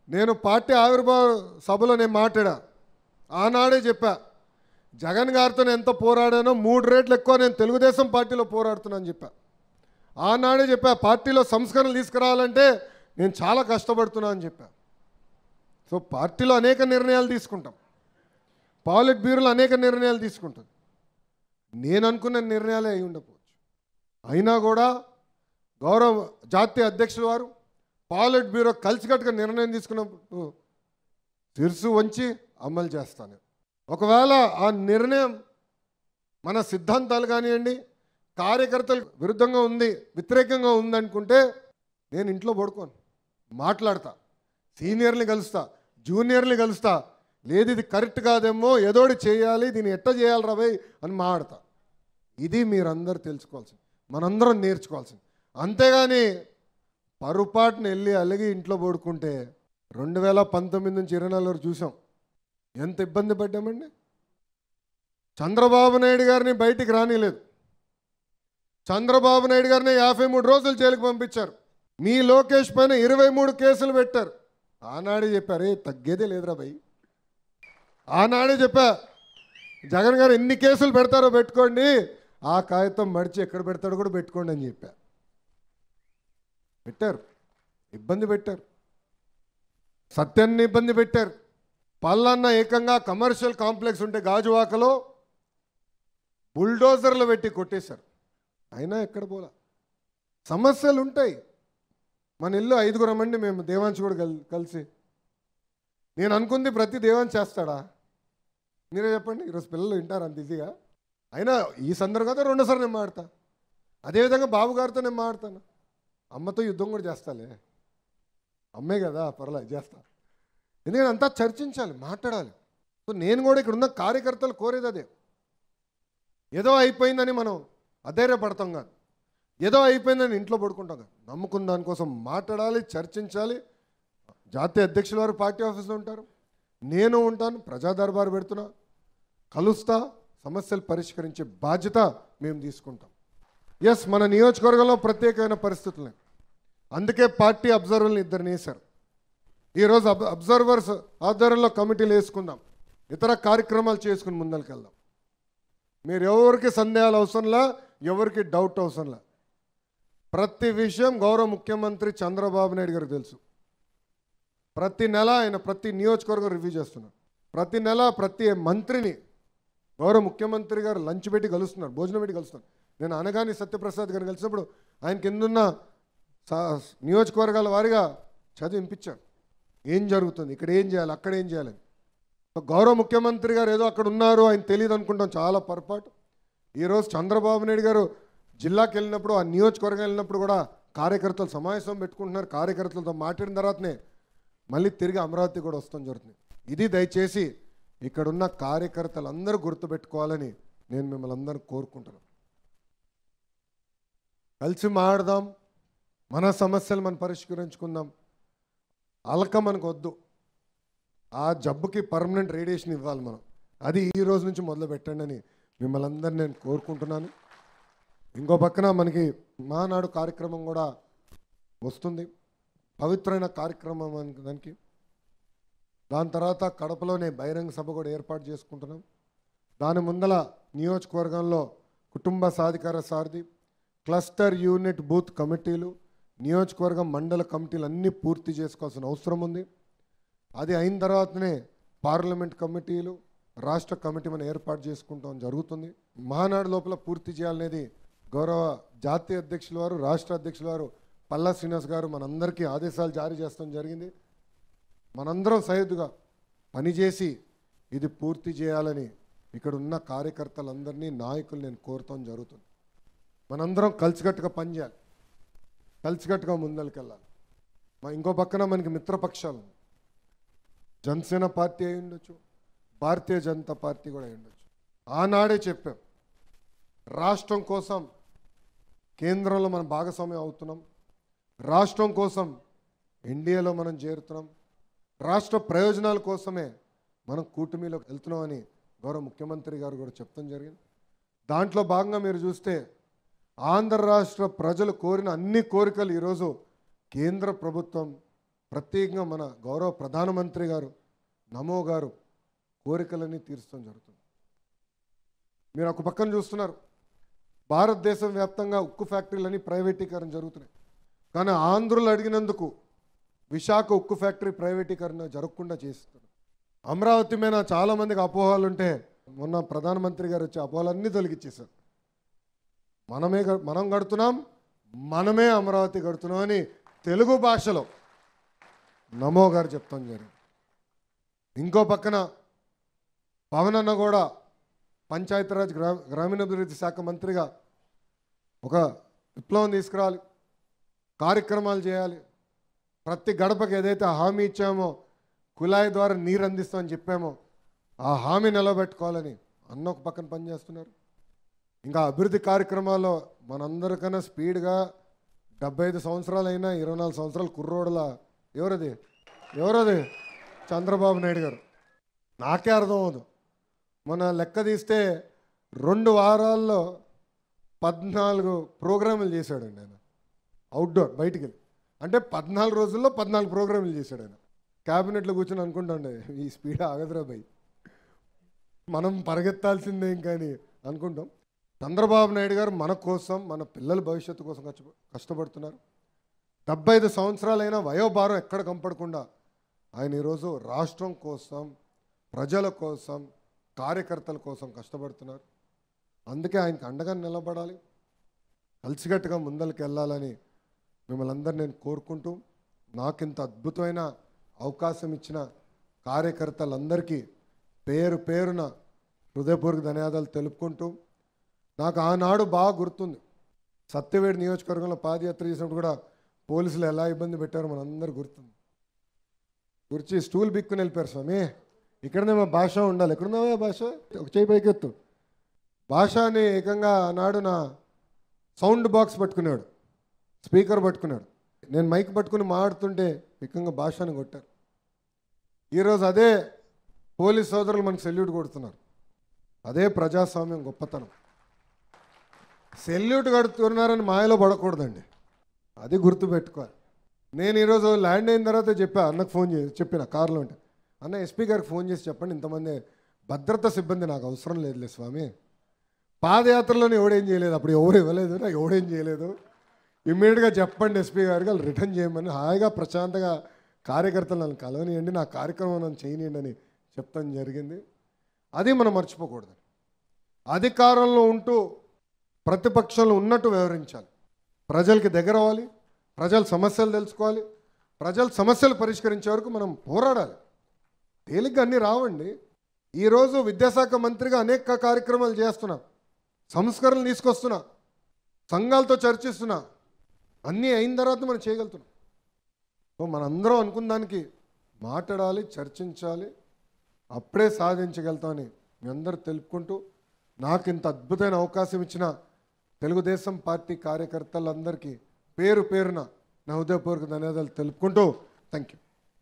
నేను పార్టీ ఆవిర్భావ సభలో నేను మాట్లాడా, ఆనాడే చెప్పా, జగన్ గారితో నేను ఎంత పోరాడానో 3 రెట్లు ఎక్కువ నేను తెలుగుదేశం పార్టీలో పోరాడుతున్నాను చెప్పా. ఆనాడే చెప్పా, పార్టీలో సంస్కరణలు తీసుకురావాలంటే నేను చాలా కష్టపడుతున్నా అని చెప్పా. సో పార్టీలో అనేక నిర్ణయాలు తీసుకుంటాం, పాలిట్ బ్యూరోలో అనేక నిర్ణయాలు తీసుకుంటాం. నేను అనుకున్న నిర్ణయాలే అయి ఉండకపోవచ్చు. అయినా కూడా గౌరవ జాతీయ అధ్యక్షుల వారు పాలిట్ బ్యూరో కలిసికట్టుగా నిర్ణయం తీసుకున్నప్పుడు శిరసు వంచి అమలు చేస్తాను. ఒకవేళ ఆ నిర్ణయం మన సిద్ధాంతాలు కానివ్వండి, కార్యకర్తలు విరుద్ధంగా ఉంది, వ్యతిరేకంగా ఉందనుకుంటే నేను ఇంట్లో పడుకోను, మాట్లాడతా, సీనియర్ని కలుస్తా, జూనియర్ని కలుస్తా. లేదు ఇది కరెక్ట్ కాదేమో, ఏదోటి చేయాలి, దీన్ని ఎట్ట చేయాలి రాబోయ్ అని మాట్లాడతా. ఇది మీరందరూ తెలుసుకోవాల్సింది, మనందరం నేర్చుకోవాల్సింది. అంతేగాని పొరపాటున వెళ్ళి అలిగి ఇంట్లో పడుకుంటే 2019 నుంచి 24 వరకు చూసాం ఎంత ఇబ్బంది పడ్డామండి. చంద్రబాబు నాయుడు గారిని బయటికి రానిలేదు, చంద్రబాబు నాయుడు గారిని 53 రోజులు జైలుకి పంపించారు. మీ లోకేష్ పైన 23 కేసులు పెట్టారు. ఆనాడే చెప్పారు, తగ్గేదే లేదురా భయ్. ఆనాడే చెప్పా, జగన్ గారు ఎన్ని కేసులు పెడతారో పెట్టుకోండి, ఆ కాగితం మడిచి ఎక్కడ పెడతాడో కూడా పెట్టుకోండి అని చెప్పా. పెట్టారు, ఇబ్బంది పెట్టారు, సత్యాన్ని ఇబ్బంది పెట్టారు. పల్లన్న ఏకంగా కమర్షియల్ కాంప్లెక్స్ ఉంటే గాజువాకలో బుల్డోజర్లు పెట్టి కొట్టేశారు. అయినా ఎక్కడ పోలా. సమస్యలు ఉంటాయి. మన ఇల్లు 5గురం మంది, మేము దేవాంశ్ కూడా కలిసి. నేను అనుకుంది ప్రతి దేవాంశ్ చేస్తాడా? మీరే చెప్పండి. ఈరోజు పిల్లలు వింటారు అంత ఈజీగా. అయినా ఈ సందర్భంగా 2సార్లు నేను మాడతా. అదేవిధంగా బాబు గారితో నేను మాడతాను. అమ్మతో యుద్ధం కూడా చేస్తాలే, అమ్మే కదా, పర్లేదు చేస్తా. ఎందుకంటే అంతా చర్చించాలి, మాట్లాడాలి. సో నేను కూడా ఇక్కడ ఉన్న కార్యకర్తలు కోరేది అదే. ఏదో అయిపోయిందని మనం అధైర్యపడతాం కాదు, ఏదో అయిపోయిందని ఇంట్లో పడుకుంటాం కాదు. నమ్ముకున్న దానికోసం మాట్లాడాలి, చర్చించాలి. జాతీయ అధ్యక్షుల వారు పార్టీ ఆఫీస్లో ఉంటారు, నేను ఉంటాను, ప్రజా దర్బారు పెడుతున్నా, కలుస్తా, సమస్యలు పరిష్కరించే బాధ్యత మేము తీసుకుంటాం. ఎస్, మన నియోజకవర్గంలో ప్రత్యేకమైన పరిస్థితులు, అందుకే పార్టీ అబ్జర్వర్ని 2 వేశారు. ఈరోజు అబ్జర్వర్స్ ఆధ్వర్యంలో కమిటీలు వేసుకుందాం, ఇతర కార్యక్రమాలు చేసుకుని ముందరికెళ్దాం. మీరు ఎవరికి సందేహాలు అవసరంలా, ఎవరికి డౌట్ అవసరంలా. ప్రతి విషయం గౌరవ ముఖ్యమంత్రి చంద్రబాబు నాయుడు గారికి తెలుసు. ప్రతి నెల ఆయన ప్రతి నియోజకవర్గం రివ్యూ చేస్తున్నారు. ప్రతి నెల ప్రతి మంత్రిని గౌరవ ముఖ్యమంత్రి గారు లంచ్ పెట్టి కలుస్తున్నారు, భోజనం పెట్టి కలుస్తున్నారు. నేను అనగాని సత్యప్రసాద్ గారిని కలిసినప్పుడు ఆయన కిందున్న నియోజకవర్గాల వారిగా చదివింపించారు, ఏం జరుగుతుంది, ఇక్కడ ఏం చేయాలి, అక్కడ ఏం చేయాలని. గౌరవ ముఖ్యమంత్రి గారు ఏదో అక్కడ ఉన్నారు, ఆయన తెలియదు అనుకుంటాం, చాలా పొరపాటు. ఈరోజు చంద్రబాబు నాయుడు గారు జిల్లాకి వెళ్ళినప్పుడు, ఆ నియోజకవర్గం వెళ్ళినప్పుడు కూడా కార్యకర్తలు సమావేశం పెట్టుకుంటున్నారు. కార్యకర్తలతో మాట్లాడిన తర్వాతనే మళ్ళీ తిరిగి అమరావతి కూడా వస్తాం జరుగుతుంది. ఇది దయచేసి ఇక్కడున్న కార్యకర్తలందరూ గుర్తుపెట్టుకోవాలని నేను మిమ్మల్ని అందరూ కోరుకుంటున్నాను. కలిసి మాట్లాడదాం, మన సమస్యలు మనం పరిష్కరించుకుందాం. అలక మనకు వద్దు, ఆ జబ్బుకి పర్మనెంట్ రేడియేషన్ ఇవ్వాలి మనం. అది ఈ రోజు నుంచి మొదలు పెట్టండి అని మిమ్మల్ని అందరినీ నేను కోరుకుంటున్నాను. ఇంకో పక్కన మనకి మహానాడు కార్యక్రమం కూడా వస్తుంది, పవిత్రమైన కార్యక్రమం దానికి. దాని తర్వాత కడపలోనే బహిరంగ సభ కూడా ఏర్పాటు చేసుకుంటున్నాం. దాని ముందల నియోజకవర్గంలో కుటుంబ సాధికార సారథి, క్లస్టర్ యూనిట్ బూత్ కమిటీలు, నియోజకవర్గం మండల కమిటీలు అన్నీ పూర్తి చేసుకోవాల్సిన అవసరం ఉంది. అది అయిన తర్వాతనే పార్లమెంట్ కమిటీలు, రాష్ట్ర కమిటీ మనం ఏర్పాటు చేసుకుంటాం జరుగుతుంది. మహానాడు లోపల పూర్తి చేయాలనేది గౌరవ జాతీయ అధ్యక్షుల వారు, రాష్ట్ర అధ్యక్షుల వారు పల్లా శ్రీనివాస్ గారు మనందరికీ ఆదేశాలు జారీ చేస్తాం జరిగింది. మనందరం సహేతుగా పనిచేసి ఇది పూర్తి చేయాలని ఇక్కడ ఉన్న కార్యకర్తలందరినీ, నాయకులు నేను కోరుతాం జరుగుతుంది. మనందరం కలిసికట్టుగా పనిచేయాలి, కలిసికట్టుగా ముందరికెళ్ళాలి. ఇంకో పక్కన మనకి మిత్రపక్షాలు, జనసేన పార్టీ అయి ఉండొచ్చు, భారతీయ జనతా పార్టీ కూడా అయి ఉండొచ్చు. ఆనాడే చెప్పాం, రాష్ట్రం కోసం కేంద్రంలో మనం భాగస్వామ్యం అవుతున్నాం, రాష్ట్రం కోసం ఎన్డీఏలో మనం చేరుతున్నాం, రాష్ట్ర ప్రయోజనాల కోసమే మనం కూటమిలోకి వెళ్తున్నామని గౌరవ ముఖ్యమంత్రి గారు కూడా చెప్తాం జరిగింది. దాంట్లో భాగంగా మీరు చూస్తే ఆంధ్ర రాష్ట్ర ప్రజలు కోరిన అన్ని కోరికలు ఈరోజు కేంద్ర ప్రభుత్వం ప్రత్యేకంగా మన గౌరవ ప్రధానమంత్రి గారు నమో గారు కోరికలన్నీ తీర్చడం జరుగుతుంది. మీరు ఒక పక్కన చూస్తున్నారు, భారతదేశం వ్యాప్తంగా ఉక్కు ఫ్యాక్టరీలన్నీ ప్రైవేటీకరణ జరుగుతున్నాయి. కానీ ఆంధ్రులు అడిగినందుకు విశాఖ ఉక్కు ఫ్యాక్టరీ ప్రైవేటీకరణ జరగకుండా చేస్తున్నారు. అమరావతి మీద చాలామందికి అపోహలు ఉంటే మొన్న ప్రధానమంత్రి గారు వచ్చి అపోహలన్నీ తొలగిచ్చేశారు. మనం కడుతున్నాం, మనమే అమరావతి కడుతున్నాం అని తెలుగు భాషలో నమో గారు చెప్తాం జరిగింది. ఇంకో పక్కన పవన్ అన్న కూడా పంచాయతీరాజ్ గ్రామీణాభివృద్ధి శాఖ మంత్రిగా ఒక విప్లవం తీసుకురావాలి, కార్యక్రమాలు చేయాలి. ప్రతి గడపకి ఏదైతే హామీ ఇచ్చామో, కుళాయి ద్వారా నీరు అందిస్తామని చెప్పామో ఆ హామీ నిలబెట్టుకోవాలని అన్న ఒక పక్కన పనిచేస్తున్నారు. ఇంకా అభివృద్ధి కార్యక్రమాల్లో మనందరికన్నా స్పీడ్గా 75 సంవత్సరాలైనా 24 సంవత్సరాల కుర్రోడుల ఎవరది చంద్రబాబు నాయుడు గారు. నాకే అర్థం అవదు. మన లెక్క తీస్తే 2 వారాల్లో 14 ప్రోగ్రాములు చేశాడండి ఆయన. అవుట్డోర్ బయటికి వెళ్ళి, అంటే 14 రోజుల్లో 14 ప్రోగ్రాములు చేశాడు ఆయన. క్యాబినెట్లో కూర్చొని అనుకుంటాండే ఈ స్పీడ్ ఆగదురా భయ్, మనం పరిగెత్తాల్సిందే కానీ అనుకుంటాం. చంద్రబాబు నాయుడు గారు మన కోసం, మన పిల్లల భవిష్యత్తు కోసం కష్టపడుతున్నారు. 75 సంవత్సరాలైనా వయోభారం ఎక్కడ కంపడకుండా ఆయన ఈరోజు రాష్ట్రం కోసం, ప్రజల కోసం, కార్యకర్తల కోసం కష్టపడుతున్నారు. అందుకే ఆయనకు అండగా నిలబడాలి, కలిసికట్టుగా ముందరికి వెళ్ళాలని మిమ్మల్ని అందరినీ నేను కోరుకుంటూ, నాకు ఇంత అద్భుతమైన అవకాశం ఇచ్చిన కార్యకర్తలందరికీ పేరు పేరున హృదయపూర్వక ధన్యవాదాలు తెలుపుకుంటూ, నాకు ఆనాడు బాగా గుర్తుంది, సత్యవేడి నియోజకవర్గంలో పాదయాత్ర చేసినప్పుడు కూడా పోలీసులు ఎలా ఇబ్బంది పెట్టారో మనందరూ గుర్తుంది. గురించి స్టూల్ బిక్కుని వెళ్ళిపోయారు. స్వామి ఇక్కడనే మా భాష ఉండాలి, ఎక్కడున్నావా భాష, ఒక చేయి పైకెత్తు. భాష అని ఏకంగా ఆనాడు నా సౌండ్ బాక్స్ పట్టుకున్నాడు, స్పీకర్ పట్టుకున్నాడు. నేను మైక్ పట్టుకుని మాట్లాడుతుంటే ఏకంగా భాషని కొట్టారు. ఈరోజు అదే పోలీస్ సోదరులు మనకు సెల్యూట్ కొడుతున్నారు. అదే ప్రజాస్వామ్యం గొప్పతనం. సెల్యూట్ కడుతున్నారని మాయలో పడకూడదండి, అది గుర్తుపెట్టుకోవాలి. నేను ఈరోజు ల్యాండ్ అయిన తర్వాత అన్నకు ఫోన్ చేసి చెప్పిన కారులో ఉంటే, అన్న ఎస్పీ గారికి ఫోన్ చేసి చెప్పండి, ఇంతమంది భద్రతా సిబ్బంది నాకు అవసరం లేదులే స్వామి. పాదయాత్రలోనే ఎవడేం చేయలేదు, అప్పుడు ఎవరు ఇవ్వలేదు, నాకు ఎవడేం చేయలేదు, ఇమ్మీడియట్గా చెప్పండి ఎస్పీ గారికి, వాళ్ళు రిటర్న్ చేయమని హాయిగా ప్రశాంతంగా కార్యకర్తలు నన్ను కలవనియండి, నా కార్యక్రమం నన్ను చేయనియండి అని చెప్తాం జరిగింది. అది మనం మర్చిపోకూడదు. అధికారంలో ఉంటూ ప్రతిపక్షంలో ఉన్నట్టు వ్యవహరించాలి, ప్రజలకి దగ్గర అవ్వాలి, ప్రజల సమస్యలు తెలుసుకోవాలి, ప్రజల సమస్యలు పరిష్కరించే వరకు మనం పోరాడాలి. తేలిగ్గా అన్నీ రావండి. ఈరోజు విద్యాశాఖ మంత్రిగా అనేక కార్యక్రమాలు చేస్తున్నా, సంస్కరణలు తీసుకొస్తున్నా, సంఘాలతో చర్చిస్తున్నా, అన్నీ అయిన తర్వాత మనం చేయగలుగుతున్నాం. సో మనందరం అనుకున్న దానికి మాట్లాడాలి, చర్చించాలి, అప్పుడే సాధించగలుగుతామని మీ అందరూ తెలుపుకుంటూ, నాకు ఇంత అద్భుతమైన అవకాశం ఇచ్చిన తెలుగుదేశం పార్టీ కార్యకర్తలందరికీ పేరు పేరున నా హృదయపూర్వక ధన్యవాదాలు తెలుపుకుంటూ థ్యాంక్ యూ.